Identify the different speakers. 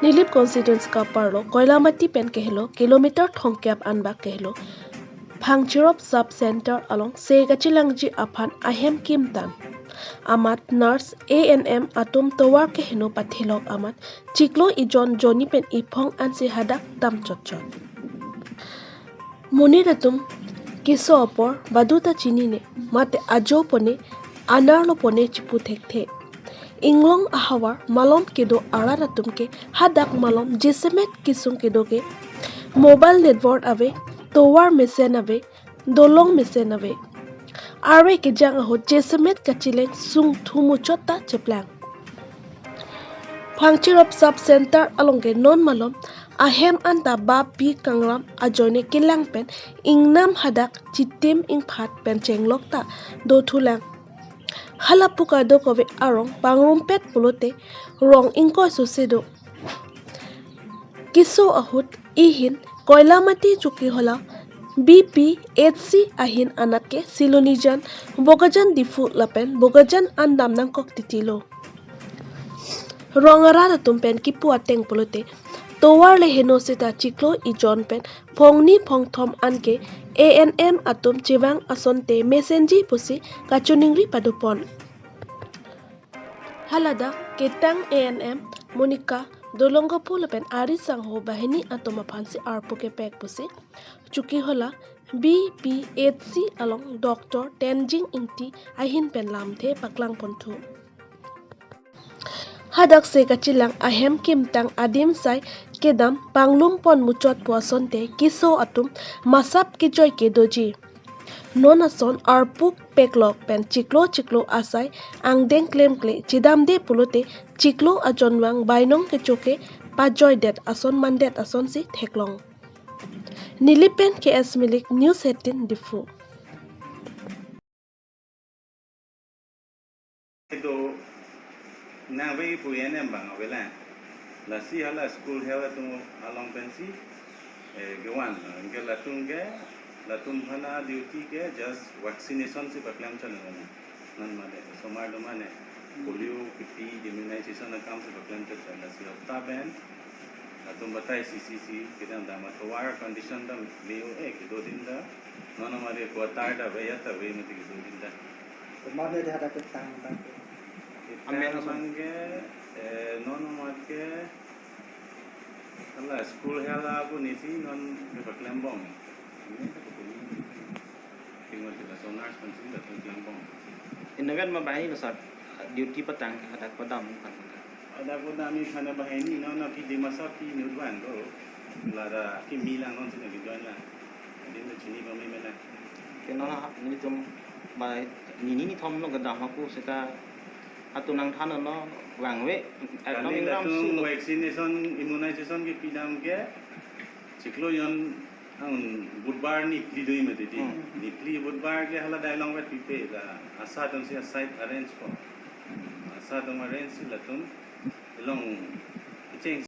Speaker 1: Nilip constituency ka parlo Koilamati pen kehlo kilometer thongkyap anbak kehlo Phangcherop sub center along Segachilangji aphan ahem kimtan amat nurse ANM atum towar kehno pathilok amat chiklo ijon joni pen iphong ansi hadak dam chotchot Muniratum kiso opor baduta chinine mate ajo pone anarlo pone chipu thekte Inglong ahawar malom kedo araratum ke hadak malom jisemet kisung kedo ke mobile network ave towar mesen ave dolong mesen ave arwe ke jang aho jisemet kachileng sung thumu chotta cheplang Phangcherop sub center alongke non malom ahem anta ba pi kangram ajone kilang pen ingnam hadak chitim ingphat pen chenglok ta do thulang halapuka do kove arong pangrumpet pulote rong ingkoi susedo kiso ahut ihin koilamati chuki hola BPHC ahin anatke silonijan bogajan difu lapen bogajan andam nang kok titilo rongara tumpen kipu ateng pulote towar le heno sita chiklo ijon pen phongni phongthom anke ANM atum chiwang asonte mesenji pusi kachuningri padupon halada ketang ANM monika dolongo pulapen ari sangho bahini atoma phansi arpuke pek pusi chuki hola BPHC along Dr. Tenjing Ingti ahin pen lamthe paklang ponthu hadak se kachilang ahem kimtang adim sai kedam panglum pon muchot puasonte kiso atum masap kijoy kedoji nonason arpuk peklok pen chiklo asai angdeng klem kle chedamde pulote chiklo ajonwang bainong kechoke pajoy det ason mandet ason si theklong nilipen KS milik news 18 difu
Speaker 2: Nang we pu ANM bang awela la si hala school hela tu along pensi gewan ke la tum phana duty ke just vaccination se paklam chalna nan mane somar do mane polio pt immunization na kam se paklam chalna si hafta ben tum batai CCC kidan da ma towar condition da leo ek do din da nona mare ko tar da ve ya ta ve mati do din da
Speaker 3: to mane de hada tang da
Speaker 2: Amange non marke alla school hela bu nisi non ke paklembong ini tinggal kita sonar penting da paklembong
Speaker 3: innagan mabahi basat duty patang hadak padam kan
Speaker 2: ada ko dami khana bahini non ki dimasa ki nudwan do lara ki milang non sine bidan la din da chini ba mai mena
Speaker 3: kenala ni tum bai ni thom no gadam haku seta atunang thana no wangwe
Speaker 2: pangramsu vaccination immunization ke pidam ke chiklo yon budbar ni pidoi mate di ni pli budbar ke hala dailong wet pipe la asa ton si site arrange ko asa ton arrange la ton long change